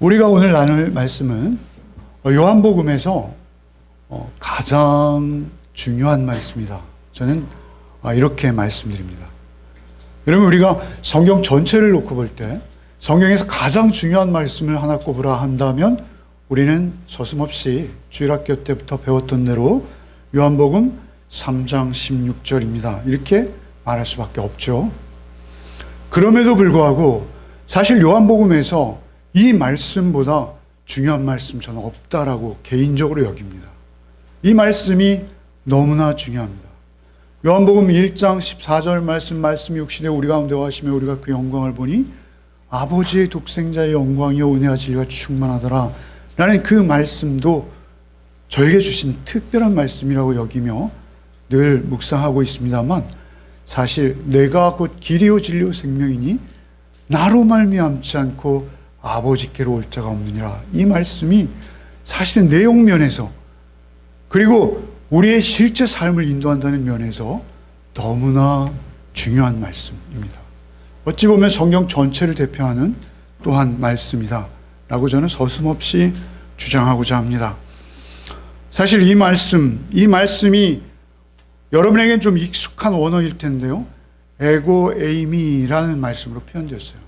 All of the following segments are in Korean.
우리가 오늘 나눌 말씀은 요한복음에서 가장 중요한 말씀이다. 저는 이렇게 말씀드립니다. 여러분, 우리가 성경 전체를 놓고 볼 때 성경에서 가장 중요한 말씀을 하나 꼽으라 한다면 우리는 서슴없이 주일학교 때부터 배웠던 대로 요한복음 3장 16절입니다. 이렇게 말할 수밖에 없죠. 그럼에도 불구하고 사실 요한복음에서 이 말씀보다 중요한 말씀 저는 없다라고 개인적으로 여깁니다. 이 말씀이 너무나 중요합니다. 요한복음 1장 14절 말씀 육신에 우리 가운데 와시며 우리가 그 영광을 보니 아버지의 독생자의 영광이요 은혜와 진리가 충만하더라 라는 그 말씀도 저에게 주신 특별한 말씀이라고 여기며 늘 묵상하고 있습니다만, 사실 내가 곧 길이요 진리요 생명이니 나로 말미암지 않고 아버지께로 올 자가 없느니라, 이 말씀이 사실은 내용 면에서 그리고 우리의 실제 삶을 인도한다는 면에서 너무나 중요한 말씀입니다. 어찌 보면 성경 전체를 대표하는 또한 말씀이다 라고 저는 서슴없이 주장하고자 합니다. 사실 이 말씀이 여러분에게는 좀 익숙한 원어일 텐데요, 에고에이미라는 말씀으로 표현되었어요.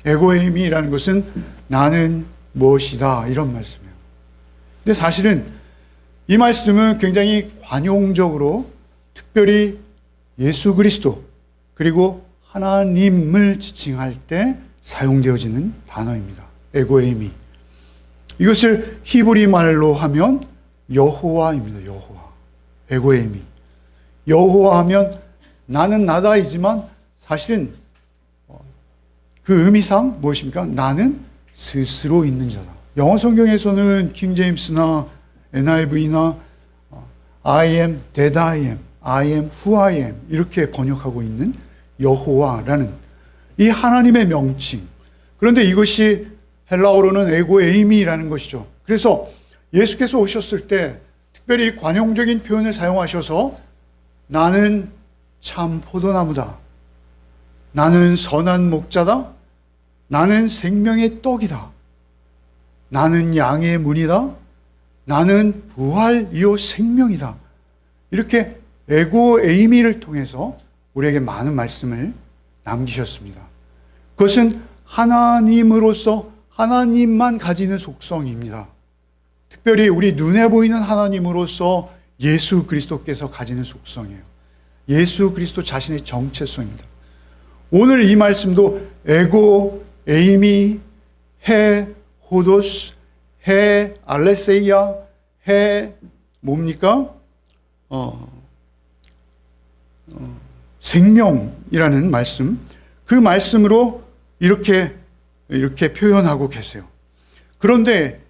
에고에이미라는 것은 나는 무엇이다, 이런 말씀이에요. 근데 사실은 이 말씀은 굉장히 관용적으로 특별히 예수 그리스도 그리고 하나님을 지칭할 때 사용되어지는 단어입니다. 에고에이미. 이것을 히브리 말로 하면 여호와입니다. 여호와. 에고에이미. 여호와 하면 나는 나다이지만 사실은 그 의미상 무엇입니까? 나는 스스로 있는 자다. 영어 성경에서는 킹 제임스나 NIV나 I am that I am, I am who I am 이렇게 번역하고 있는 여호와라는 이 하나님의 명칭. 그런데 이것이 헬라어로는 에고에이미라는 것이죠. 그래서 예수께서 오셨을 때 특별히 관용적인 표현을 사용하셔서 나는 참 포도나무다, 나는 선한 목자다, 나는 생명의 떡이다, 나는 양의 문이다, 나는 부활이요 생명이다, 이렇게 에고에이미를 통해서 우리에게 많은 말씀을 남기셨습니다. 그것은 하나님으로서 하나님만 가지는 속성입니다. 특별히 우리 눈에 보이는 하나님으로서 예수 그리스도께서 가지는 속성이에요. 예수 그리스도 자신의 정체성입니다. 오늘 이 말씀도 에고에이미, 해 호도스, 해 알레세이아, 해 뭡니까? 생명이라는 말씀, 그 말씀으로 이렇게 표현하고 계세요. 그런데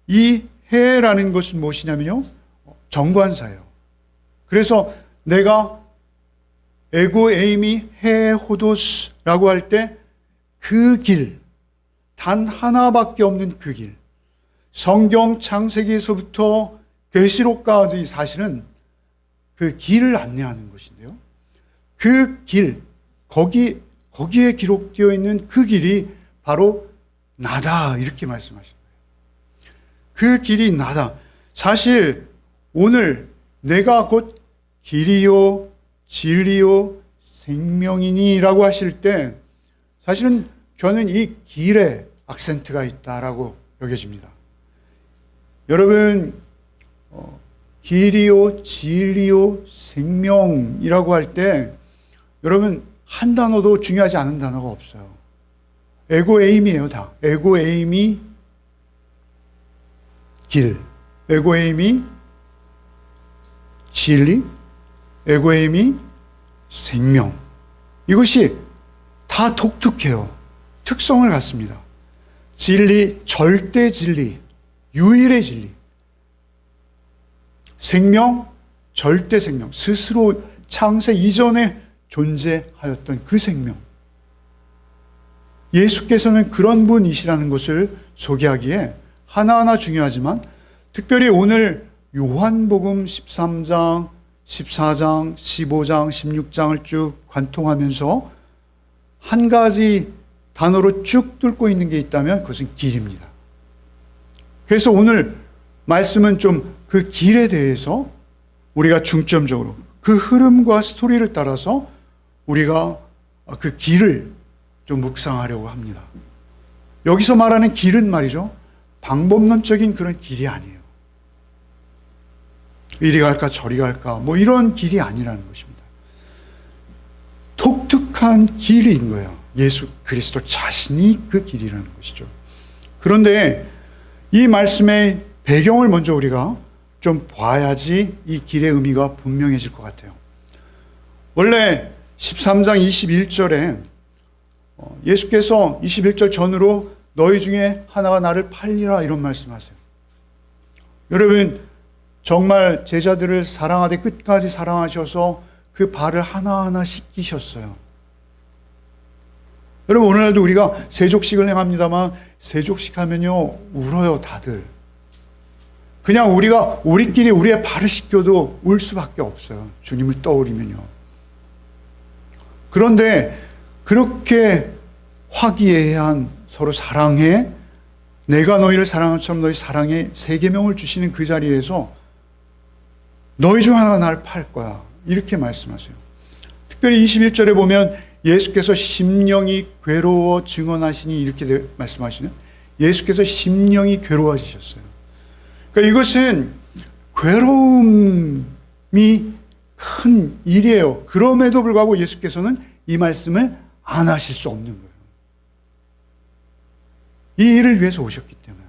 이 해라는 것은 무엇이냐면요, 정관사예요. 그래서 내가 에고에이미 해 호도스라고 할 때 그 길, 단 하나밖에 없는 그 길, 성경 창세기에서부터 계시록까지 사실은 그 길을 안내하는 것인데요, 그 길, 거기에 기록되어 있는 그 길이 바로 나다, 이렇게 말씀하신 거예요. 그 길이 나다. 사실 오늘 내가 곧 길이요 진리요 생명이니라고 하실 때 사실은 저는 이 길에 악센트가 있다라고 여겨집니다. 여러분, 길이요 진리요 생명이라고 할 때 여러분 한 단어도 중요하지 않은 단어가 없어요. 에고에이미예요. 다 에고에이미 길, 에고에이미 진리, 에고에이미 생명. 이것이 다 독특해요. 특성을 갖습니다. 진리, 절대 진리, 유일의 진리. 생명, 절대 생명. 스스로 창세 이전에 존재하였던 그 생명. 예수께서는 그런 분이시라는 것을 소개하기에 하나하나 중요하지만 특별히 오늘 요한복음 13장, 14장, 15장, 16장을 쭉 관통하면서 한 가지 단어로 쭉 뚫고 있는 게 있다면 그것은 길입니다. 그래서 오늘 말씀은 좀 그 길에 대해서 우리가 중점적으로 그 흐름과 스토리를 따라서 우리가 그 길을 좀 묵상하려고 합니다. 여기서 말하는 길은 말이죠, 방법론적인 그런 길이 아니에요. 이리 갈까 저리 갈까 뭐 이런 길이 아니라는 것입니다. 독특한 길인 거예요. 예수 그리스도 자신이 그 길이라는 것이죠. 그런데 이 말씀의 배경을 먼저 우리가 좀 봐야지 이 길의 의미가 분명해질 것 같아요. 원래 13장 21절에 예수께서 21절 전으로 너희 중에 하나가 나를 팔리라 이런 말씀하세요. 여러분, 정말 제자들을 사랑하되 끝까지 사랑하셔서 그 발을 하나하나 씻기셨어요. 여러분, 오늘날도 우리가 세족식을 행합니다만 세족식 하면요 울어요. 다들 그냥 우리가 우리끼리 우리의 발을 씻겨도 울 수밖에 없어요. 주님을 떠올리면요. 그런데 그렇게 화기애애한 서로 사랑해, 내가 너희를 사랑한 것처럼 너희 사랑해 세 계명을 주시는 그 자리에서 너희 중 하나가 나를 팔 거야 이렇게 말씀하세요. 특별히 21절에 보면 예수께서 심령이 괴로워 증언하시니 이렇게 말씀하시는, 예수께서 심령이 괴로워지셨어요. 그러니까 이것은 괴로움이 큰 일이에요. 그럼에도 불구하고 예수께서는 이 말씀을 안 하실 수 없는 거예요. 이 일을 위해서 오셨기 때문에.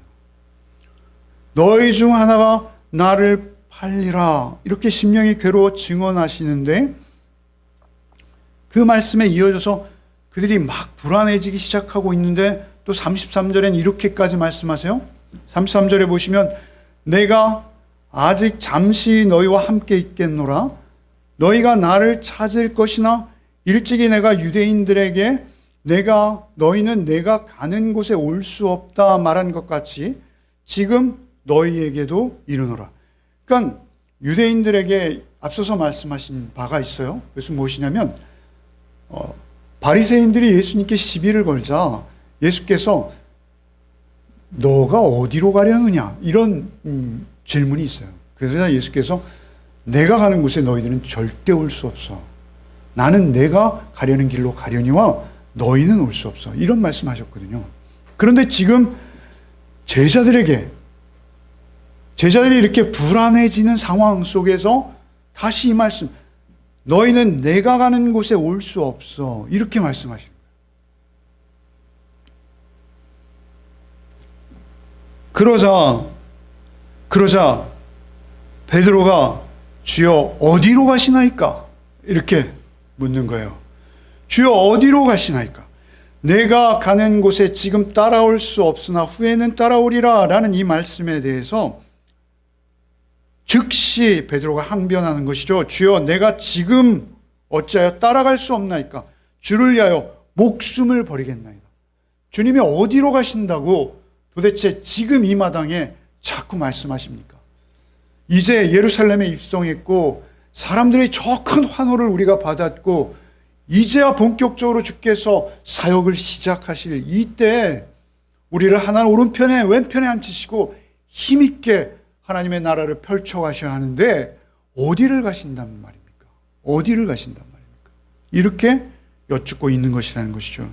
너희 중 하나가 나를 팔리라 이렇게 심령이 괴로워 증언하시는데, 그 말씀에 이어져서 그들이 막 불안해지기 시작하고 있는데 또 33절엔 이렇게까지 말씀하세요. 33절에 보시면 내가 아직 잠시 너희와 함께 있겠노라. 너희가 나를 찾을 것이나 일찍이 내가 유대인들에게 너희는 내가 가는 곳에 올 수 없다 말한 것 같이 지금 너희에게도 이르노라. 그러니까 유대인들에게 앞서서 말씀하신 바가 있어요. 그것은 무엇이냐면 바리새인들이 예수님께 시비를 걸자 예수께서 너가 어디로 가려느냐 이런 질문이 있어요. 그래서 예수께서 내가 가는 곳에 너희들은 절대 올 수 없어. 나는 내가 가려는 길로 가려니와 너희는 올 수 없어. 이런 말씀하셨거든요. 그런데 지금 제자들이 이렇게 불안해지는 상황 속에서 다시 이 말씀, 너희는 내가 가는 곳에 올 수 없어. 이렇게 말씀하시는 거예요. 그러자 베드로가 주여 어디로 가시나이까? 이렇게 묻는 거예요. 주여 어디로 가시나이까? 내가 가는 곳에 지금 따라올 수 없으나 후에는 따라오리라 라는 이 말씀에 대해서 즉시 베드로가 항변하는 것이죠. 주여 내가 지금 어찌하여 따라갈 수 없나이까? 주를 위하여 목숨을 버리겠나이다. 주님이 어디로 가신다고 도대체 지금 이 마당에 자꾸 말씀하십니까? 이제 예루살렘에 입성했고 사람들의 저 큰 환호를 우리가 받았고 이제야 본격적으로 주께서 사역을 시작하실 이때 우리를 하나님 오른편에 왼편에 앉히시고 힘있게 하나님의 나라를 펼쳐가셔야 하는데 어디를 가신단 말입니까? 어디를 가신단 말입니까? 이렇게 여쭙고 있는 것이라는 것이죠.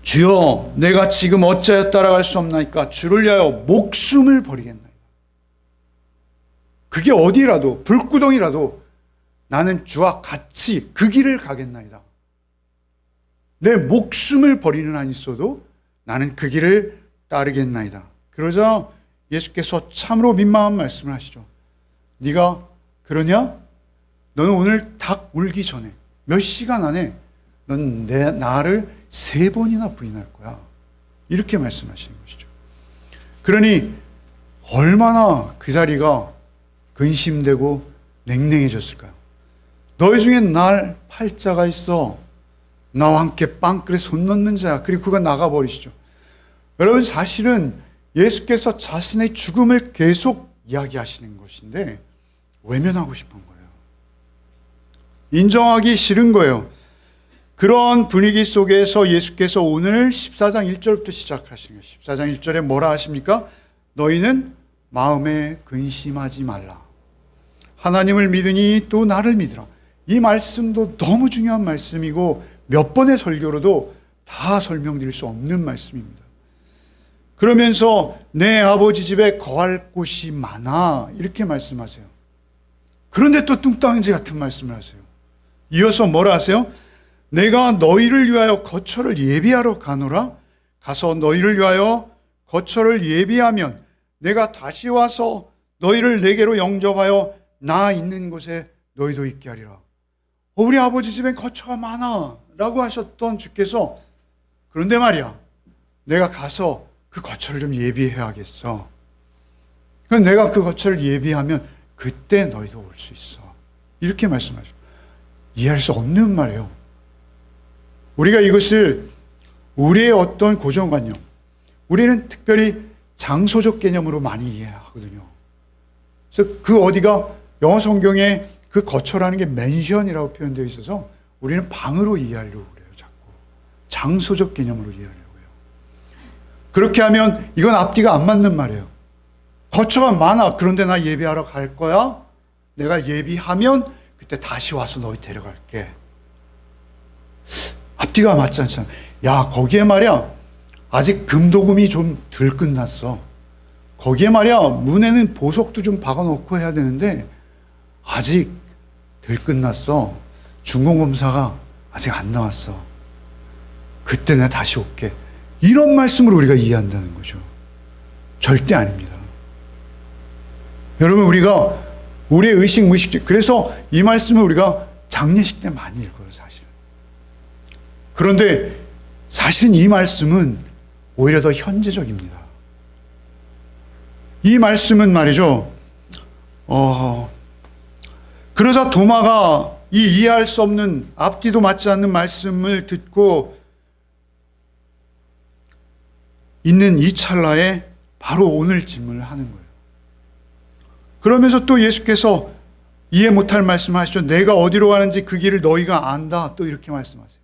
주여 내가 지금 어찌하여 따라갈 수 없나이까? 주를 위하여 목숨을 버리겠나이다. 그게 어디라도 불구덩이라도 나는 주와 같이 그 길을 가겠나이다. 내 목숨을 버리는 한 있어도 나는 그 길을 따르겠나이다. 그러자 예수께서 참으로 민망한 말씀을 하시죠. 네가 그러냐? 너는 오늘 닭 울기 전에 몇 시간 안에 넌 나를 3번이나 부인할 거야. 이렇게 말씀하시는 것이죠. 그러니 얼마나 그 자리가 근심되고 냉랭해졌을까요? 너희 중에 날 팔자가 있어. 나와 함께 빵그릇에 손 넣는 자야. 그리고 그가 나가버리시죠. 여러분, 사실은 예수께서 자신의 죽음을 계속 이야기하시는 것인데 외면하고 싶은 거예요. 인정하기 싫은 거예요. 그런 분위기 속에서 예수께서 오늘 14장 1절부터 시작하시는 거예요. 14장 1절에 뭐라 하십니까? 너희는 마음에 근심하지 말라. 하나님을 믿으니 또 나를 믿으라. 이 말씀도 너무 중요한 말씀이고 몇 번의 설교로도 다 설명드릴 수 없는 말씀입니다. 그러면서 내 아버지 집에 거할 곳이 많아 이렇게 말씀하세요. 그런데 또 뚱땅지 같은 말씀을 하세요. 이어서 뭐라 하세요? 내가 너희를 위하여 거처를 예비하러 가노라. 가서 너희를 위하여 거처를 예비하면 내가 다시 와서 너희를 내게로 영접하여 나 있는 곳에 너희도 있게 하리라. 우리 아버지 집엔 거처가 많아 라고 하셨던 주께서 그런데 말이야, 내가 가서 그 거처를 좀 예비해야겠어. 내가 그 거처를 예비하면 그때 너희도 올 수 있어. 이렇게 말씀하셔. 이해할 수 없는 말이에요. 우리가 이것을 우리의 어떤 고정관념, 우리는 특별히 장소적 개념으로 많이 이해하거든요. 그래서 그 어디가 영어 성경에 그 거처라는 게 맨션이라고 표현되어 있어서 우리는 방으로 이해하려고 그래요. 자꾸 장소적 개념으로 이해하려고 해요. 그렇게 하면 이건 앞뒤가 안 맞는 말이에요. 거처가 많아. 그런데 나 예비하러 갈 거야. 내가 예비하면 그때 다시 와서 너희 데려갈게. 앞뒤가 맞지 않잖아. 야, 거기에 말이야 아직 금도금이 좀 덜 끝났어. 거기에 말이야 문에는 보석도 좀 박아놓고 해야 되는데 아직 덜 끝났어. 준공검사가 아직 안 나왔어. 그때 내가 다시 올게. 이런 말씀으로 우리가 이해한다는 거죠. 절대 아닙니다. 여러분, 우리가 우리의 의식 무의식, 그래서 이 말씀을 우리가 장례식 때 많이 읽어요, 사실은. 그런데 사실은 이 말씀은 오히려 더 현재적입니다. 이 말씀은 말이죠, 그러자 도마가 이 이해할 수 없는 앞뒤도 맞지 않는 말씀을 듣고 있는 이 찰나에 바로 오늘 질문을 하는 거예요. 그러면서 또 예수께서 이해 못할 말씀을 하시죠. 내가 어디로 가는지 그 길을 너희가 안다. 또 이렇게 말씀하세요.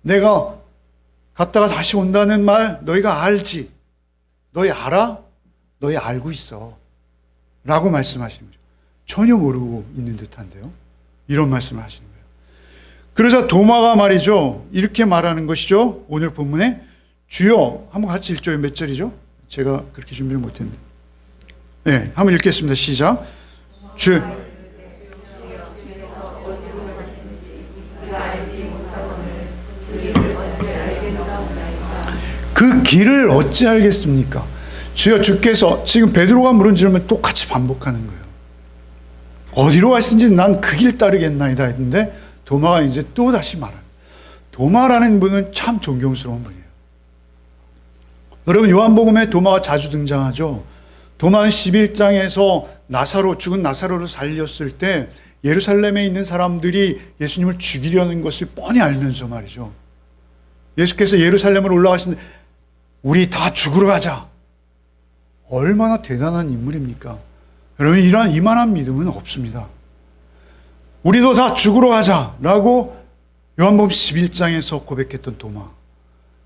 내가 갔다가 다시 온다는 말 너희가 알지. 너희 알아? 너희 알고 있어. 라고 말씀하시는 거죠. 전혀 모르고 있는 듯한데요. 이런 말씀을 하시는 거예요. 그러자 도마가 말이죠. 이렇게 말하는 것이죠. 오늘 본문에 주여, 한번 같이 1절에 몇 절이죠? 제가 그렇게 준비를 못했는데. 네, 한번 읽겠습니다. 시작. 주. 그 길을 어찌 알겠습니까? 주여, 주께서 지금 베드로가 물은 질문을 똑같이 반복하는 거예요. 어디로 가시는지 난 그 길 따르겠나이다 했는데 도마가 이제 또 다시 말하는. 도마라는 분은 참 존경스러운 분이에요. 여러분, 요한복음에 도마가 자주 등장하죠. 도마는 11장에서 죽은 나사로를 살렸을 때 예루살렘에 있는 사람들이 예수님을 죽이려는 것을 뻔히 알면서 말이죠. 예수께서 예루살렘으로 올라가시는데 우리 다 죽으러 가자. 얼마나 대단한 인물입니까? 여러분, 이만한 믿음은 없습니다. 우리도 다 죽으러 가자라고 요한복음 11장에서 고백했던 도마.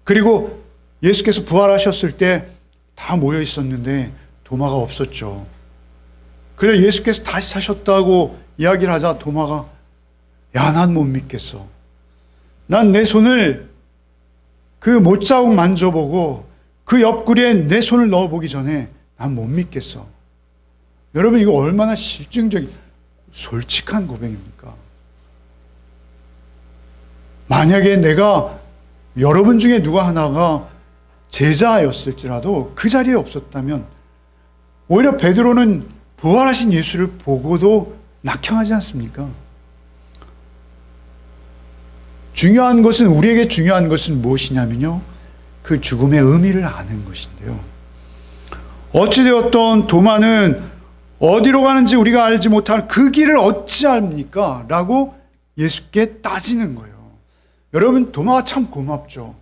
그리고 예수께서 부활하셨을 때 다 모여 있었는데 도마가 없었죠. 그래서 예수께서 다시 사셨다고 이야기를 하자 도마가 야, 난 못 믿겠어. 난 내 손을 그 못자국 만져보고 그 옆구리에 내 손을 넣어보기 전에 난 못 믿겠어. 여러분, 이거 얼마나 실증적인 솔직한 고백입니까? 만약에 내가 여러분 중에 누가 하나가 제자였을지라도 그 자리에 없었다면 오히려 베드로는 부활하신 예수를 보고도 낙향하지 않습니까? 우리에게 중요한 것은 무엇이냐면요, 그 죽음의 의미를 아는 것인데요. 어찌되었던 도마는 어디로 가는지 우리가 알지 못한 그 길을 어찌 압니까? 라고 예수께 따지는 거예요. 여러분, 도마가 참 고맙죠.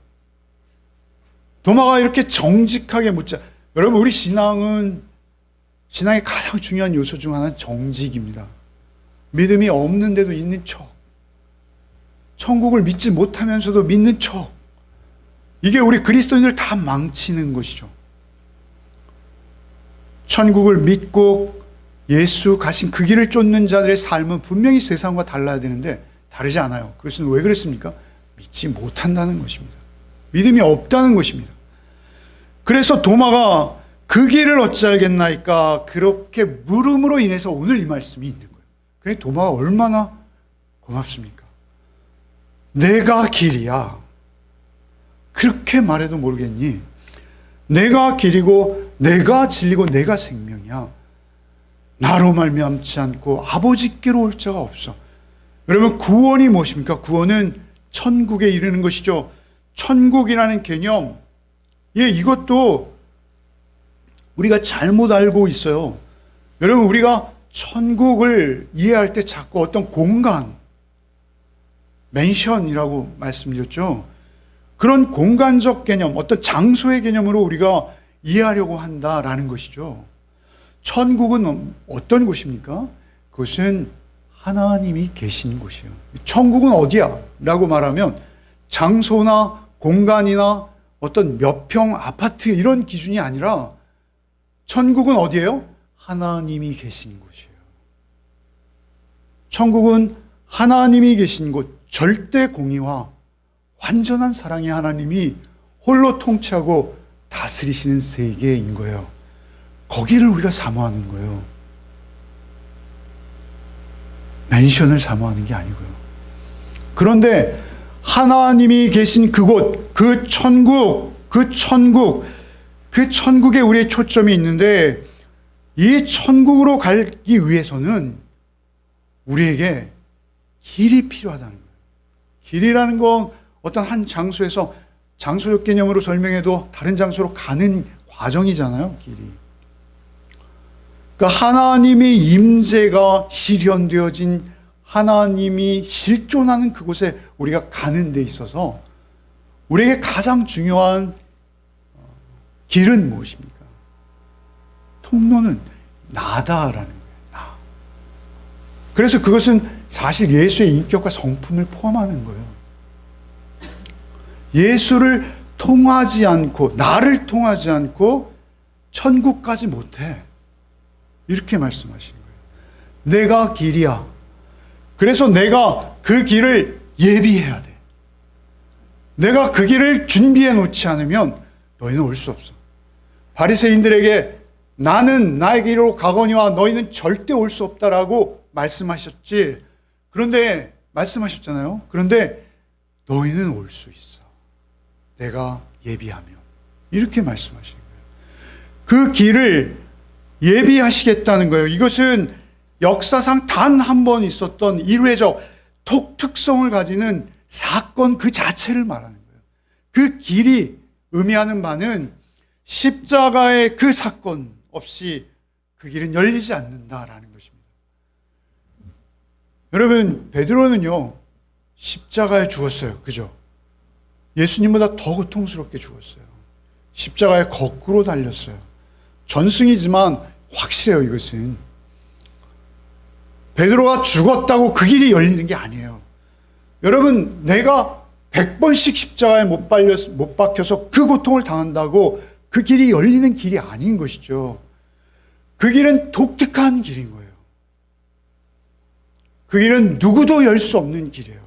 도마가 이렇게 정직하게 묻자. 여러분, 우리 신앙의 가장 중요한 요소 중 하나는 정직입니다. 믿음이 없는데도 있는 척. 천국을 믿지 못하면서도 믿는 척. 이게 우리 그리스도인들 다 망치는 것이죠. 천국을 믿고 예수 가신 그 길을 쫓는 자들의 삶은 분명히 세상과 달라야 되는데 다르지 않아요. 그것은 왜 그랬습니까? 믿지 못한다는 것입니다. 믿음이 없다는 것입니다. 그래서 도마가 그 길을 어찌 알겠나이까 그렇게 물음으로 인해서 오늘 이 말씀이 있는 거예요. 그래 도마가 얼마나 고맙습니까? 내가 길이야. 그렇게 말해도 모르겠니? 내가 길이고 내가 진리고 내가 생명이야. 나로 말미암지 않고 아버지께로 올 자가 없어. 여러분 구원이 무엇입니까? 구원은 천국에 이르는 것이죠. 천국이라는 개념, 이것도 우리가 잘못 알고 있어요. 여러분 우리가 천국을 이해할 때 자꾸 어떤 공간, 맨션이라고 말씀드렸죠. 그런 공간적 개념, 어떤 장소의 개념으로 우리가 이해하려고 한다라는 것이죠. 천국은 어떤 곳입니까? 그것은 하나님이 계신 곳이에요. 천국은 어디야? 라고 말하면 장소나 공간이나 어떤 몇 평 아파트 이런 기준이 아니라 천국은 어디예요? 하나님이 계신 곳이에요. 천국은 하나님이 계신 곳, 절대 공의와 완전한 사랑의 하나님이 홀로 통치하고 다스리시는 세계인 거예요. 거기를 우리가 사모하는 거예요. 맨션을 사모하는 게 아니고요. 그런데 하나님이 계신 그곳, 그 천국에 우리의 초점이 있는데 이 천국으로 가기 위해서는 우리에게 길이 필요하다는 거예요. 길이라는 건 어떤 한 장소에서 장소적 개념으로 설명해도 다른 장소로 가는 과정이잖아요, 길이. 그러니까 하나님의 임재가 실현되어진 하나님이 실존하는 그곳에 우리가 가는 데 있어서 우리에게 가장 중요한 길은 무엇입니까? 통로는 나다라는 거예요. 나. 그래서 그것은 사실 예수의 인격과 성품을 포함하는 거예요. 예수를 통하지 않고, 나를 통하지 않고 천국까지 못해. 이렇게 말씀하시는 거예요. 내가 길이야. 그래서 내가 그 길을 예비해야 돼. 내가 그 길을 준비해 놓지 않으면 너희는 올 수 없어. 바리새인들에게 나는 나의 길로 가거니와 너희는 절대 올 수 없다라고 말씀하셨지. 그런데 말씀하셨잖아요. 그런데 너희는 올 수 있어. 내가 예비하면. 이렇게 말씀하시는 거예요. 그 길을 예비하시겠다는 거예요. 이것은 역사상 단 한 번 있었던 일회적 독특성을 가지는 사건 그 자체를 말하는 거예요. 그 길이 의미하는 바는 십자가의 그 사건 없이 그 길은 열리지 않는다라는 것입니다. 여러분, 베드로는요, 십자가에 죽었어요. 그죠? 예수님보다 더 고통스럽게 죽었어요. 십자가에 거꾸로 달렸어요. 전승이지만 확실해요, 이것은. 베드로가 죽었다고 그 길이 열리는 게 아니에요. 여러분, 내가 100번씩 십자가에 못 박혀서 그 고통을 당한다고 그 길이 열리는 길이 아닌 것이죠. 그 길은 독특한 길인 거예요. 그 길은 누구도 열 수 없는 길이에요.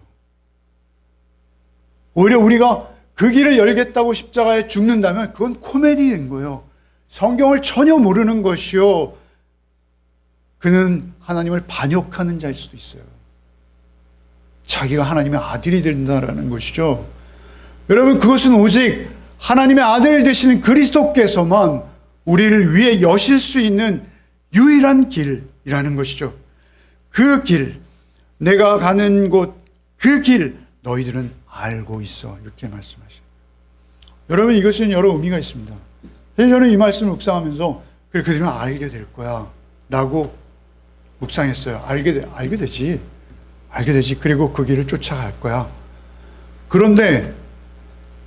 오히려 우리가 그 길을 열겠다고 십자가에 죽는다면 그건 코미디인 거예요. 성경을 전혀 모르는 것이요. 그는 하나님을 반역하는 자일 수도 있어요. 자기가 하나님의 아들이 된다라는 것이죠. 여러분, 그것은 오직 하나님의 아들 되시는 그리스도께서만 우리를 위해 여실 수 있는 유일한 길이라는 것이죠. 그 길, 내가 가는 곳, 그 길, 너희들은 알고 있어. 이렇게 말씀하셔요. 여러분, 이것은 여러 의미가 있습니다. 저는 이 말씀을 묵상하면서 그래, 그들은 알게 될 거야 라고 묵상했어요. 알게 되지. 그리고 그 길을 쫓아갈 거야. 그런데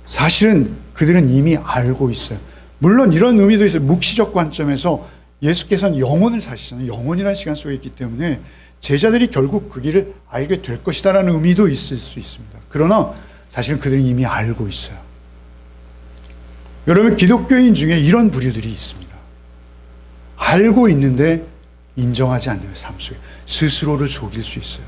사실은 그들은 이미 알고 있어요. 물론 이런 의미도 있어요. 묵시적 관점에서 예수께서는 영혼을 사시잖아요. 영혼이라는 시간 속에 있기 때문에 제자들이 결국 그 길을 알게 될 것이다라는 의미도 있을 수 있습니다. 그러나 사실은 그들은 이미 알고 있어요. 여러분, 기독교인 중에 이런 부류들이 있습니다. 알고 있는데 인정하지 않는 삶 속에 스스로를 속일 수 있어요.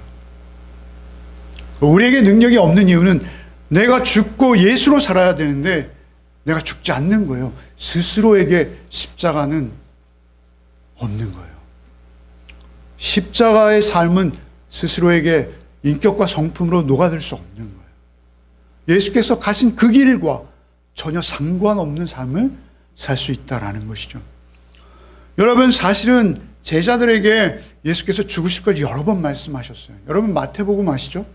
우리에게 능력이 없는 이유는 내가 죽고 예수로 살아야 되는데 내가 죽지 않는 거예요. 스스로에게 십자가는 없는 거예요. 십자가의 삶은 스스로에게 인격과 성품으로 녹아들 수 없는 거예요. 예수께서 가신 그 길과 전혀 상관없는 삶을 살 수 있다라는 것이죠. 여러분, 사실은 제자들에게 예수께서 죽으실 걸 여러 번 말씀하셨어요. 여러분, 마태복음 아시죠?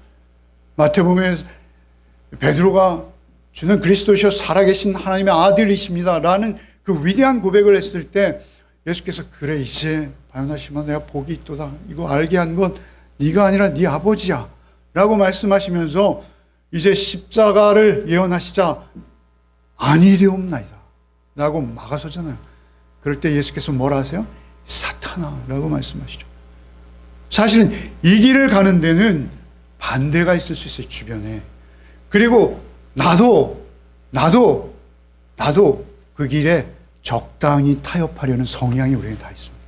마태복음에 베드로가 주는 그리스도시여 살아계신 하나님의 아들이십니다 라는 그 위대한 고백을 했을 때 예수께서 그래, 이제 바요나 시몬, 내가 복이 있도다. 이거 알게 한 건 네가 아니라 네 아버지야 라고 말씀하시면서 이제 십자가를 예언하시자 아니되옵나이다 라고 막아서잖아요. 그럴 때 예수께서 뭐라 하세요? 사탄아 라고 말씀하시죠. 사실은 이 길을 가는 데는 반대가 있을 수 있어요, 주변에. 그리고 나도 그 길에 적당히 타협하려는 성향이 우리에게 다 있습니다.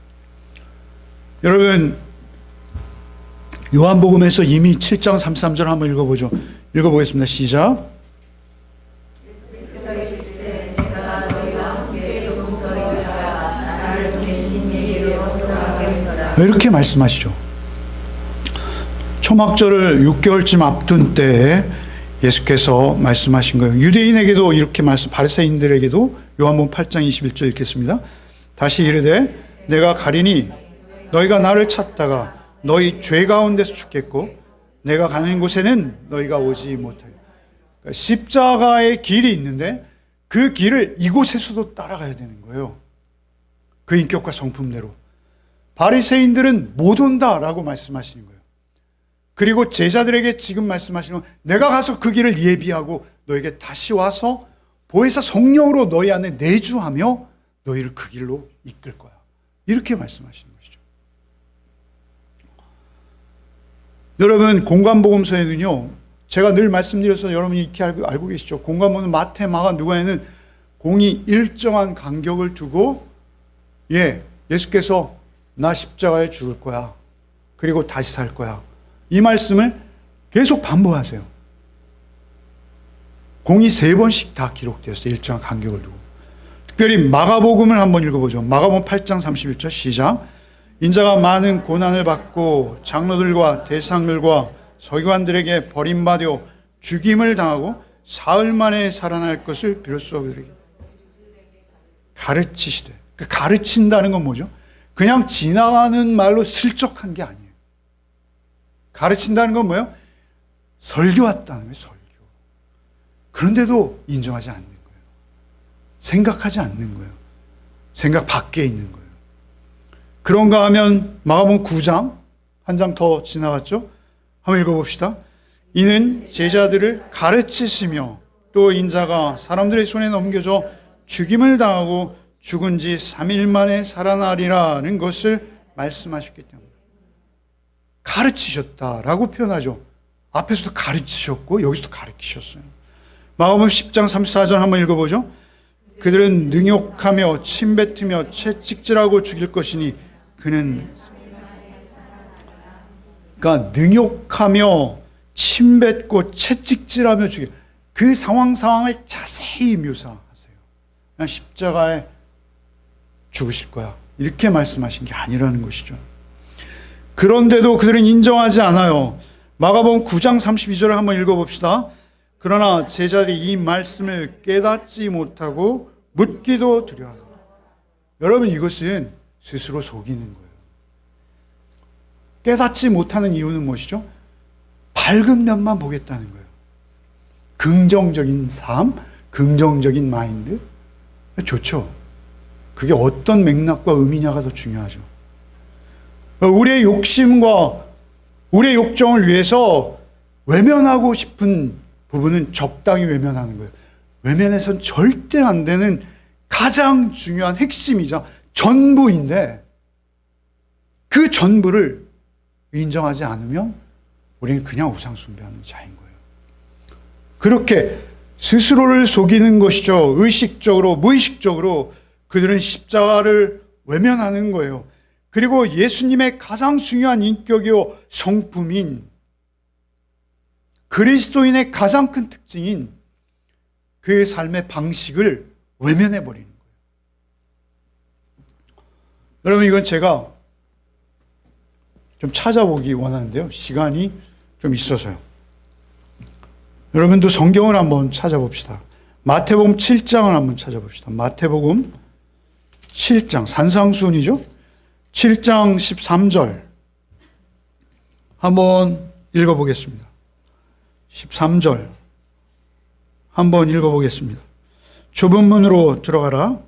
여러분, 요한복음에서 이미 7장 33절 한번 읽어보겠습니다. 시작. 이렇게 말씀하시죠. 초막절을 6개월쯤 앞둔 때에 예수께서 말씀하신 거예요. 유대인에게도 이렇게 바리새인들에게도 요한복음 8장 21절 읽겠습니다. 다시 이르되 내가 가리니 너희가 나를 찾다가 너희 죄 가운데서 죽겠고 내가 가는 곳에는 너희가 오지 못하리라. 그러니까 십자가의 길이 있는데 그 길을 이곳에서도 따라가야 되는 거예요. 그 인격과 성품대로. 바리새인들은 못 온다라고 말씀하시는 거예요. 그리고 제자들에게 지금 말씀하시는 건 내가 가서 그 길을 예비하고 너에게 다시 와서 보혜사 성령으로 너희 안에 내주하며 너희를 그 길로 이끌 거야. 이렇게 말씀하시는 것이죠. 여러분, 공관복음서에는요, 제가 늘 말씀드려서 여러분이 익히 알고 계시죠. 공관복음 마태, 마가, 누가에는 공이 일정한 간격을 두고 예수께서 나 십자가에 죽을 거야. 그리고 다시 살 거야. 이 말씀을 계속 반복하세요. 공이 3번씩 다 기록되었어요. 일정한 간격을 두고. 특별히 마가복음을 한번 읽어보죠. 마가복음 8장 31절 시작. 인자가 많은 고난을 받고 장로들과 대상들과 서기관들에게 버림받아 죽임을 당하고 사흘 만에 살아날 것을 비로소 그들에게 가르치시되. 가르친다는 건 뭐죠? 그냥 지나가는 말로 슬쩍 한 게 아니에요. 가르친다는 건 뭐예요? 설교했다는 거예요, 설교. 그런데도 인정하지 않는 거예요. 생각하지 않는 거예요. 생각 밖에 있는 거예요. 그런가 하면 마가복음 9장, 한 장 더 지나갔죠? 한번 읽어봅시다. 이는 제자들을 가르치시며 또 인자가 사람들의 손에 넘겨져 죽임을 당하고 죽은 지 3일 만에 살아나리라는 것을 말씀하셨기 때문에 가르치셨다라고 표현하죠. 앞에서도 가르치셨고 여기서도 가르치셨어요. 마가복음 10장 34절 한번 읽어보죠. 그들은 능욕하며 침뱉으며 채찍질하고 죽일 것이니 그는, 그러니까 능욕하며 침뱉고 채찍질하며 죽일, 그 상황을 자세히 묘사하세요. 그냥 십자가에 죽으실 거야, 이렇게 말씀하신 게 아니라는 것이죠. 그런데도 그들은 인정하지 않아요. 마가복음 9장 32절을 한번 읽어봅시다. 그러나 제자들이 이 말씀을 깨닫지 못하고 묻기도 두려워하더라. 여러분, 이것은 스스로 속이는 거예요. 깨닫지 못하는 이유는 무엇이죠? 밝은 면만 보겠다는 거예요. 긍정적인 삶, 긍정적인 마인드, 좋죠. 그게 어떤 맥락과 의미냐가 더 중요하죠. 우리의 욕심과 우리의 욕정을 위해서 외면하고 싶은 부분은 적당히 외면하는 거예요. 외면해서는 절대 안 되는 가장 중요한 핵심이자 전부인데 그 전부를 인정하지 않으면 우리는 그냥 우상 숭배하는 자인 거예요. 그렇게 스스로를 속이는 것이죠. 의식적으로, 무의식적으로 그들은 십자가를 외면하는 거예요. 그리고 예수님의 가장 중요한 인격이요 성품인 그리스도인의 가장 큰 특징인 그의 삶의 방식을 외면해 버리는 거예요. 여러분, 이건 제가 좀 찾아보기 원하는데요. 시간이 좀 있어서요. 여러분도 성경을 한번 찾아봅시다. 마태복음 7장을 한번 찾아봅시다. 마태복음 7장, 산상수훈이죠? 7장 13절 한번 읽어보겠습니다. 13절 한번 읽어보겠습니다. 좁은 문으로 들어가라.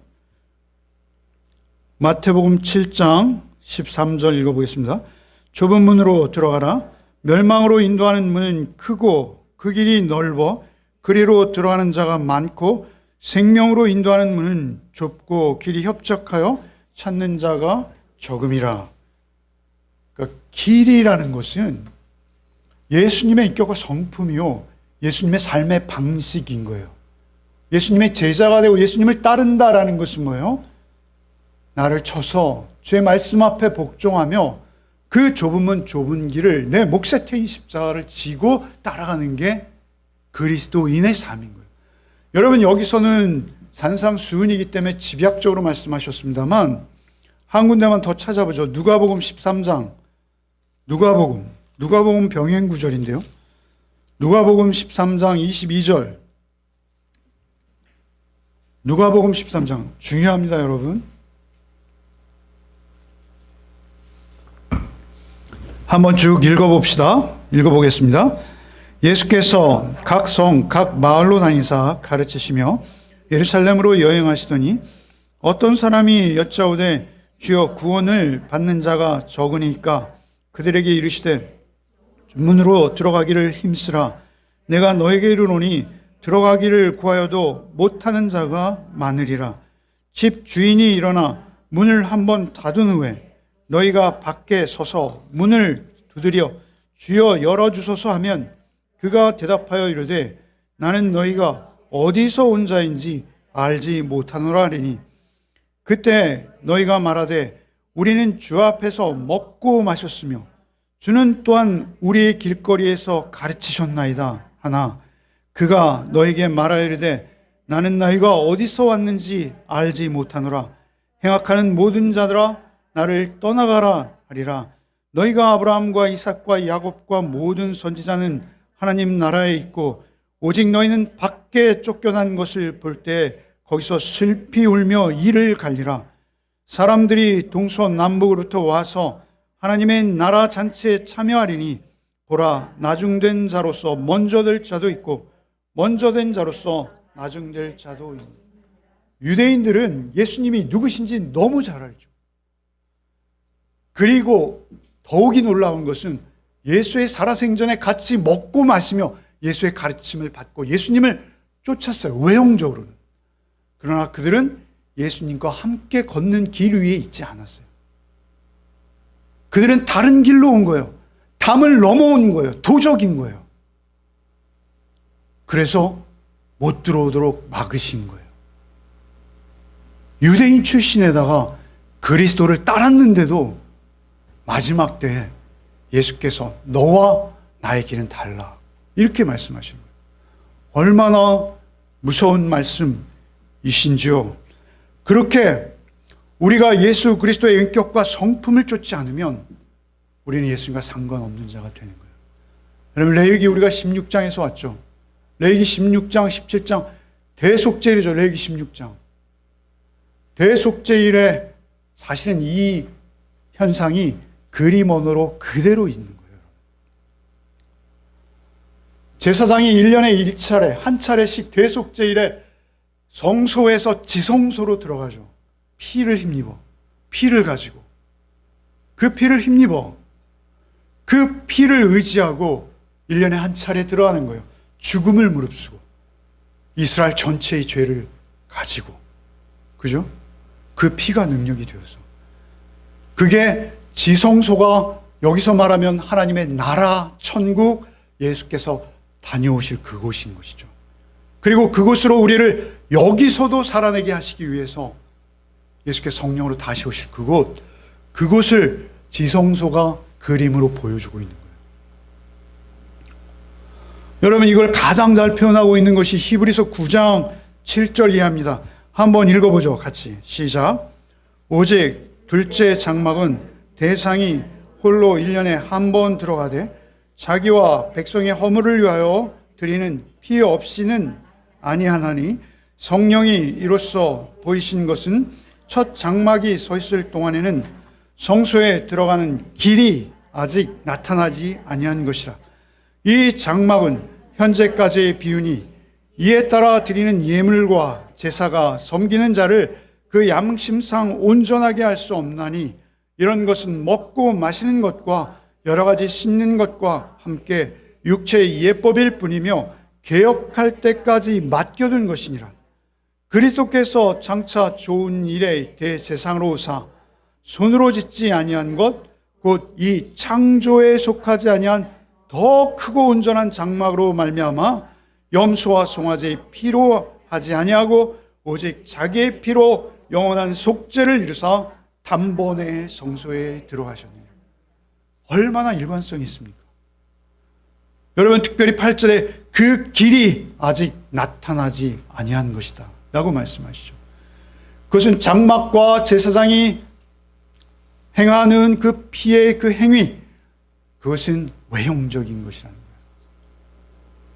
마태복음 7장 13절 읽어보겠습니다. 좁은 문으로 들어가라. 멸망으로 인도하는 문은 크고 그 길이 넓어 그리로 들어가는 자가 많고 생명으로 인도하는 문은 좁고 길이 협착하여 찾는 자가 적음이라. 그러니까 길이라는 것은 예수님의 인격과 성품이요 예수님의 삶의 방식인 거예요. 예수님의 제자가 되고 예수님을 따른다라는 것은 뭐예요? 나를 쳐서 주의 말씀 앞에 복종하며 그 좁으면 좁은 길을 내 몫에 태인 십자가를 지고 따라가는 게 그리스도인의 삶인 거예요. 여러분, 여기서는 산상수훈이기 때문에 집약적으로 말씀하셨습니다만 한 군데만 더 찾아보죠. 누가복음 13장, 누가복음 병행 구절인데요. 누가복음 13장 22절. 누가복음 13장 중요합니다, 여러분. 한번 쭉 읽어봅시다. 읽어보겠습니다. 예수께서 각 성, 각 마을로 다니사 가르치시며 예루살렘으로 여행하시더니 어떤 사람이 여짜오되 주여 구원을 받는 자가 적으니까 그들에게 이르시되 문으로 들어가기를 힘쓰라. 내가 너에게 이르노니 들어가기를 구하여도 못하는 자가 많으리라. 집 주인이 일어나 문을 한번 닫은 후에 너희가 밖에 서서 문을 두드려 주여 열어주소서 하면 그가 대답하여 이르되 나는 너희가 어디서 온 자인지 알지 못하노라 하리니 그때 너희가 말하되 우리는 주 앞에서 먹고 마셨으며 주는 또한 우리의 길거리에서 가르치셨나이다 하나 그가 너에게 말하여 이르되 나는 너희가 어디서 왔는지 알지 못하노라. 행악하는 모든 자들아 나를 떠나가라 하리라. 너희가 아브라함과 이삭과 야곱과 모든 선지자는 하나님 나라에 있고 오직 너희는 밖에 쫓겨난 것을 볼 때 거기서 슬피 울며 이를 갈리라. 사람들이 동서남북으로부터 와서 하나님의 나라 잔치에 참여하리니 보라 나중된 자로서 먼저 될 자도 있고 먼저 된 자로서 나중될 자도 있다. 유대인들은 예수님이 누구신지 너무 잘 알죠. 그리고 더욱이 놀라운 것은 예수의 살아생전에 같이 먹고 마시며 예수의 가르침을 받고 예수님을 쫓았어요. 외형적으로는. 그러나 그들은 예수님과 함께 걷는 길 위에 있지 않았어요. 그들은 다른 길로 온 거예요. 담을 넘어온 거예요. 도적인 거예요. 그래서 못 들어오도록 막으신 거예요. 유대인 출신에다가 그리스도를 따랐는데도 마지막 때에 예수께서 너와 나의 길은 달라 이렇게 말씀하시는 거예요. 얼마나 무서운 말씀이신지요. 그렇게 우리가 예수 그리스도의 인격과 성품을 쫓지 않으면 우리는 예수님과 상관없는 자가 되는 거예요. 여러분, 레위기 우리가 16장에서 왔죠. 레위기 16장, 17장 대속죄일이죠. 레위기 16장. 대속죄일에 사실은 이 현상이 그림 언어로 그대로 있는 거예요. 제사장이 1년에 1차례, 한 차례씩 대속죄일에 성소에서 지성소로 들어가죠. 피를 힘입어. 피를 가지고. 그 피를 힘입어. 그 피를 의지하고 1년에 한 차례 들어가는 거예요. 죽음을 무릅쓰고. 이스라엘 전체의 죄를 가지고. 그죠? 그 피가 능력이 되어서. 그게 지성소가 여기서 말하면 하나님의 나라, 천국, 예수께서 다녀오실 그곳인 것이죠. 그리고 그곳으로 우리를 여기서도 살아내게 하시기 위해서 예수께서 성령으로 다시 오실 그곳을 지성소가 그림으로 보여주고 있는 거예요. 여러분, 이걸 가장 잘 표현하고 있는 것이 히브리서 9장 7절 이하입니다. 한번 읽어보죠. 같이 시작. 오직 둘째 장막은 대상이 홀로 1년에 한 번 들어가되 자기와 백성의 허물을 위하여 드리는 피 없이는 아니하나니 성령이 이로써 보이신 것은 첫 장막이 서 있을 동안에는 성소에 들어가는 길이 아직 나타나지 아니한 것이라. 이 장막은 현재까지의 비유니 이에 따라 드리는 예물과 제사가 섬기는 자를 그 양심상 온전하게 할 수 없나니 이런 것은 먹고 마시는 것과 여러 가지 씻는 것과 함께 육체의 예법일 뿐이며 개혁할 때까지 맡겨둔 것이니라. 그리스도께서 장차 좋은 일의 대제사장으로 오사 손으로 짓지 아니한 것 곧 이 창조에 속하지 아니한 더 크고 온전한 장막으로 말미암아 염소와 송아지의 피로 하지 아니하고 오직 자기의 피로 영원한 속죄를 이루사 단번에 성소에 들어가셨네요. 얼마나 일관성이 있습니까? 여러분, 특별히 8절에 그 길이 아직 나타나지 아니한 것이다 라고 말씀하시죠. 그것은 장막과 제사장이 행하는 그 피의 그 행위, 그것은 외형적인 것이라는 거예요.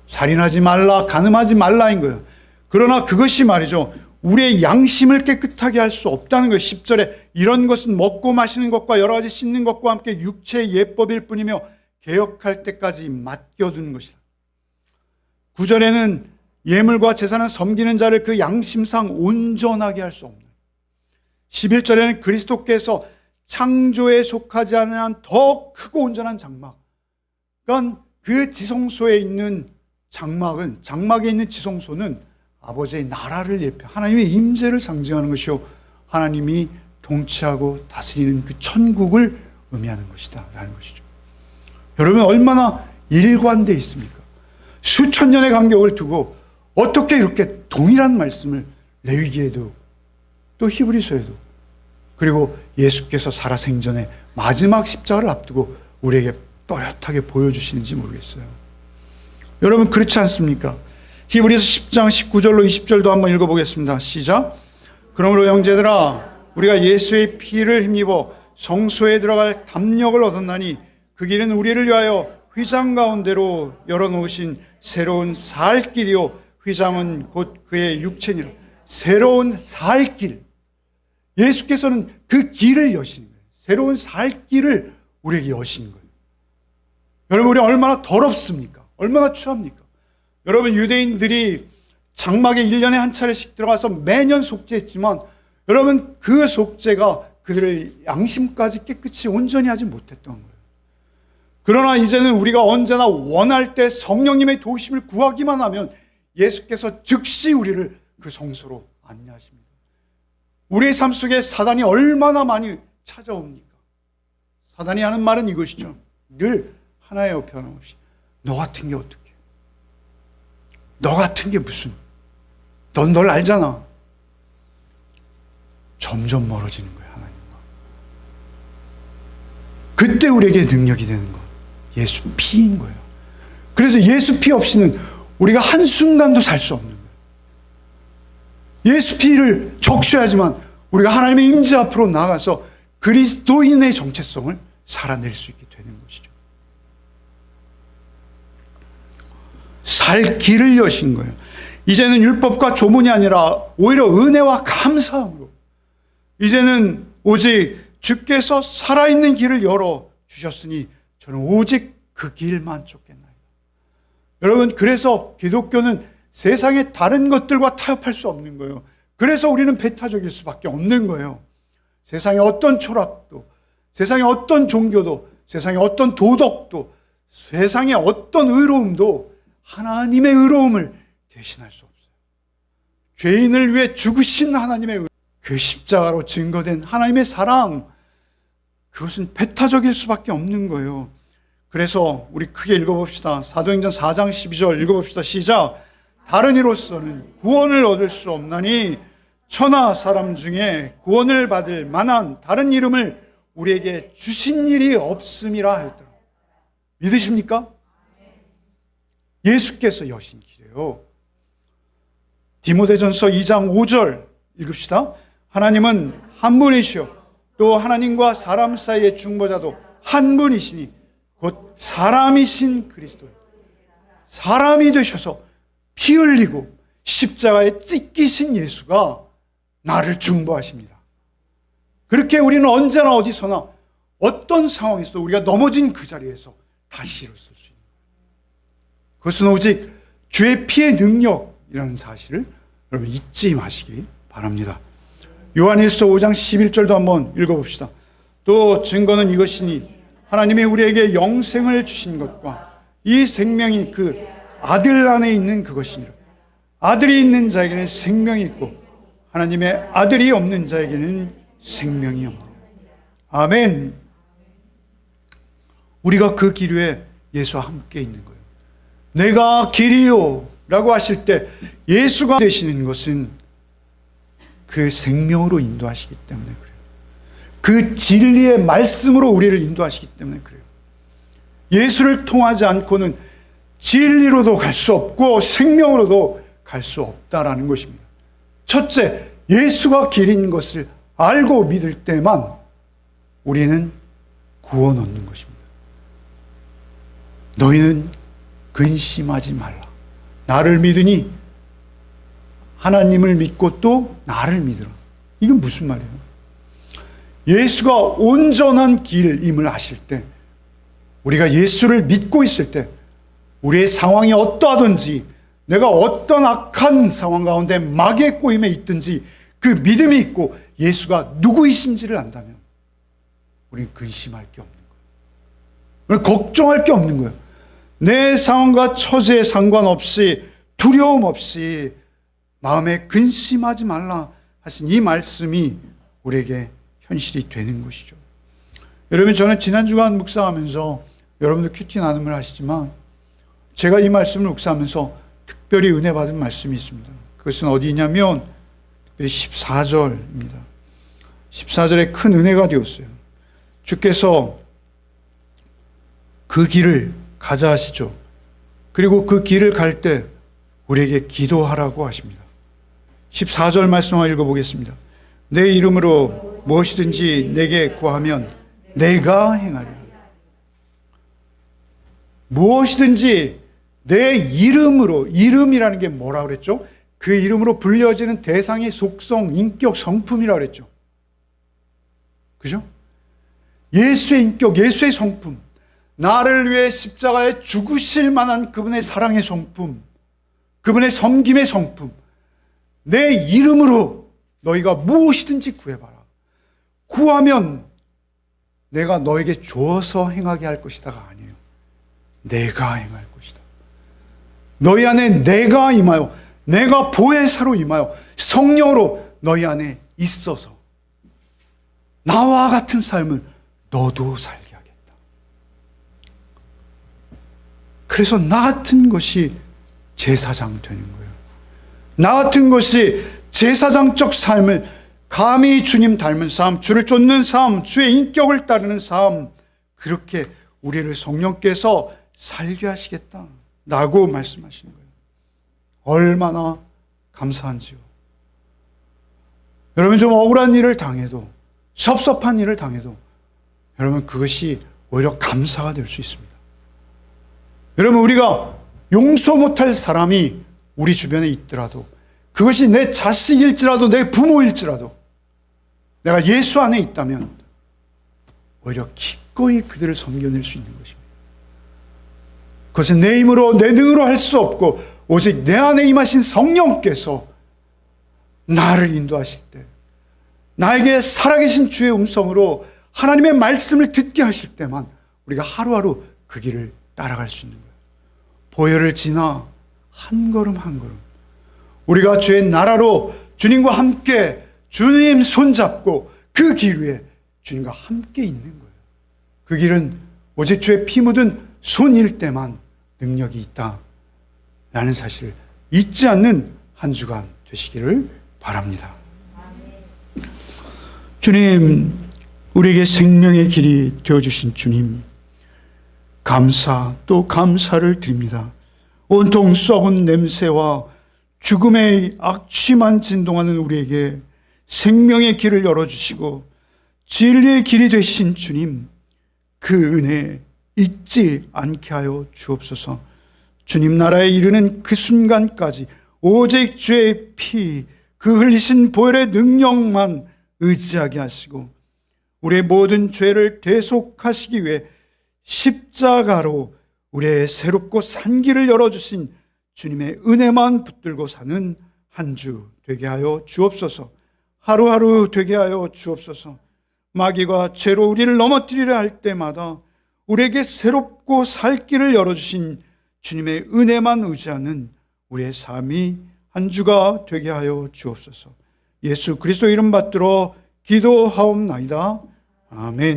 살인하지 말라, 간음하지 말라인 거예요. 그러나 그것이 말이죠, 우리의 양심을 깨끗하게 할 수 없다는 거예요. 10절에 이런 것은 먹고 마시는 것과 여러 가지 씻는 것과 함께 육체의 예법일 뿐이며 개혁할 때까지 맡겨둔 것이다. 9절에는 예물과 제사는 섬기는 자를 그 양심상 온전하게 할 수 없는, 11절에는 그리스도께서 창조에 속하지 않은 더 크고 온전한 장막, 그러니까 그 지성소에 있는 장막은, 장막에 있는 지성소는 아버지의 나라를 예표, 하나님의 임재를 상징하는 것이요 하나님이 통치하고 다스리는 그 천국을 의미하는 것이다 라는 것이죠. 여러분, 얼마나 일관되어 있습니까? 수천 년의 간격을 두고 어떻게 이렇게 동일한 말씀을 레위기에도 또 히브리서에도, 그리고 예수께서 살아생전에 마지막 십자가를 앞두고 우리에게 또렷하게 보여주시는지 모르겠어요. 여러분, 그렇지 않습니까? 히브리서 10장 19절로 20절도 한번 읽어보겠습니다. 시작. 그러므로 형제들아, 우리가 예수의 피를 힘입어 성소에 들어갈 담력을 얻었나니 그 길은 우리를 위하여 휘장 가운데로 열어놓으신 새로운 살 길이요 휘장은 곧 그의 육체니라. 새로운 살 길, 예수께서는 그 길을 여시는 거예요. 새로운 살 길을 우리에게 여시는 거예요. 여러분, 우리 얼마나 더럽습니까? 얼마나 추합니까? 여러분, 유대인들이 장막에 1년에 한 차례씩 들어가서 매년 속죄했지만 여러분, 그 속죄가 그들의 양심까지 깨끗이 온전히 하지 못했던 거예요. 그러나 이제는 우리가 언제나 원할 때 성령님의 도우심을 구하기만 하면 예수께서 즉시 우리를 그 성소로 안내하십니다. 우리의 삶 속에 사단이 얼마나 많이 찾아옵니까? 사단이 하는 말은 이것이죠. 늘 하나예요, 변함없이. 너 같은 게 어떻게? 너 같은 게 무슨? 넌 널 알잖아. 점점 멀어지는 거예요, 하나님과. 그때 우리에게 능력이 되는 것, 예수 피인 거예요. 그래서 예수 피 없이는 우리가 한순간도 살 수 없는 거예요. 예수 피를 적셔야지만 우리가 하나님의 임재 앞으로 나가서 그리스도인의 정체성을 살아낼 수 있게 되는 것이죠. 살 길을 여신 거예요. 이제는 율법과 조문이 아니라 오히려 은혜와 감사함으로 이제는 오직 주께서 살아있는 길을 열어주셨으니 저는 오직 그 길만 쫓겠나이다. 여러분, 그래서 기독교는 세상의 다른 것들과 타협할 수 없는 거예요. 그래서 우리는 배타적일 수밖에 없는 거예요. 세상의 어떤 철학도, 세상의 어떤 종교도, 세상의 어떤 도덕도, 세상의 어떤 의로움도 하나님의 의로움을 대신할 수 없어요. 죄인을 위해 죽으신 하나님의 그 십자가로 증거된 하나님의 사랑, 그것은 배타적일 수밖에 없는 거예요. 그래서 우리 크게 읽어봅시다. 사도행전 4장 12절 읽어봅시다. 시작. 다른 이로서는 구원을 얻을 수 없나니 천하 사람 중에 구원을 받을 만한 다른 이름을 우리에게 주신 일이 없음이라 했더라. 믿으십니까? 예수께서 여신 길이에요. 디모데전서 2장 5절 읽읍시다. 하나님은 한 분이시요 또 하나님과 사람 사이의 중보자도 한 분이시니 곧 사람이신 그리스도. 사람이 되셔서 피 흘리고 십자가에 찢기신 예수가 나를 중보하십니다. 그렇게 우리는 언제나 어디서나 어떤 상황에서도 우리가 넘어진 그 자리에서 다시 일어설 수 있는 거예요. 그것은 오직 주의 피의 능력이라는 사실을 여러분 잊지 마시기 바랍니다. 요한일서 5장 11절도 한번 읽어봅시다. 또 증거는 이것이니 하나님이 우리에게 영생을 주신 것과 이 생명이 그 아들 안에 있는 그것이니라. 아들이 있는 자에게는 생명이 있고 하나님의 아들이 없는 자에게는 생명이 없느니라. 아멘. 우리가 그 길 위에 예수와 함께 있는 거예요. 내가 길이요 라고 하실 때 예수가 되시는 것은 그 생명으로 인도하시기 때문에 그래요. 그 진리의 말씀으로 우리를 인도하시기 때문에 그래요. 예수를 통하지 않고는 진리로도 갈 수 없고 생명으로도 갈 수 없다라는 것입니다. 첫째, 예수가 길인 것을 알고 믿을 때만 우리는 구원 얻는 것입니다. 너희는 근심하지 말라. 나를 믿으니 하나님을 믿고 또 나를 믿으라. 이건 무슨 말이에요? 예수가 온전한 길임을 아실 때, 우리가 예수를 믿고 있을 때 우리의 상황이 어떠하든지, 내가 어떤 악한 상황 가운데 마귀의 꼬임에 있든지 그 믿음이 있고 예수가 누구이신지를 안다면 우리는 근심할 게 없는 거예요. 우리는 걱정할 게 없는 거예요. 내 상황과 처지에 상관없이 두려움 없이 마음에 근심하지 말라 하신 이 말씀이 우리에게 현실이 되는 것이죠. 여러분, 저는 지난 주간 묵상하면서 여러분도 큐티 나눔을 하시지만 제가 이 말씀을 묵상하면서 특별히 은혜 받은 말씀이 있습니다. 그것은 어디냐면 특별히 14절입니다. 14절에 큰 은혜가 되었어요. 주께서 그 길을 가자 하시죠. 그리고 그 길을 갈 때 우리에게 기도하라고 하십니다. 14절 말씀 한번 읽어보겠습니다. 내 이름으로 무엇이든지 내게 구하면 내가 행하리라. 무엇이든지 내 이름으로, 이름이라는 게 뭐라고 그랬죠? 그 이름으로 불려지는 대상의 속성, 인격, 성품이라고 그랬죠. 그죠? 예수의 인격, 예수의 성품, 나를 위해 십자가에 죽으실 만한 그분의 사랑의 성품, 그분의 섬김의 성품, 내 이름으로 너희가 무엇이든지 구해봐라. 구하면 내가 너에게 주어서 행하게 할 것이다가 아니에요. 내가 행할 것이다. 너희 안에 내가 임하여, 내가 보혜사로 임하여 성령으로 너희 안에 있어서 나와 같은 삶을 너도 살게 하겠다. 그래서 나 같은 것이 제사장 되는 거예요. 나 같은 것이 제사장적 삶을, 감히 주님 닮은 삶, 주를 쫓는 삶, 주의 인격을 따르는 삶, 그렇게 우리를 성령께서 살게 하시겠다라고 말씀하시는 거예요. 얼마나 감사한지요. 여러분, 좀 억울한 일을 당해도, 섭섭한 일을 당해도 여러분, 그것이 오히려 감사가 될 수 있습니다. 여러분, 우리가 용서 못할 사람이 우리 주변에 있더라도, 그것이 내 자식일지라도 내 부모일지라도 내가 예수 안에 있다면 오히려 기꺼이 그들을 섬겨낼 수 있는 것입니다. 그것은 내 힘으로, 내 능으로 할 수 없고 오직 내 안에 임하신 성령께서 나를 인도하실 때, 나에게 살아계신 주의 음성으로 하나님의 말씀을 듣게 하실 때만 우리가 하루하루 그 길을 따라갈 수 있는 거예요. 보혈을 지나 한 걸음 한 걸음 우리가 주의 나라로 주님과 함께 주님 손잡고 그 길 위에 주님과 함께 있는 거예요. 그 길은 오직 주의 피 묻은 손일 때만 능력이 있다라는 사실을 잊지 않는 한 주간 되시기를 바랍니다. 주님, 우리에게 생명의 길이 되어주신 주님, 감사 또 감사를 드립니다. 온통 썩은 냄새와 죽음의 악취만 진동하는 우리에게 생명의 길을 열어주시고 진리의 길이 되신 주님, 그 은혜 잊지 않게 하여 주옵소서. 주님 나라에 이르는 그 순간까지 오직 주의 피, 그 흘리신 보혈의 능력만 의지하게 하시고 우리의 모든 죄를 대속하시기 위해 십자가로 우리의 새롭고 산 길을 열어주신 주님의 은혜만 붙들고 사는 한 주 되게 하여 주옵소서. 하루하루 되게 하여 주옵소서. 마귀가 죄로 우리를 넘어뜨리려 할 때마다 우리에게 새롭고 살 길을 열어주신 주님의 은혜만 의지하는 우리의 삶이 한 주가 되게 하여 주옵소서. 예수 그리스도 이름 받들어 기도하옵나이다. 아멘.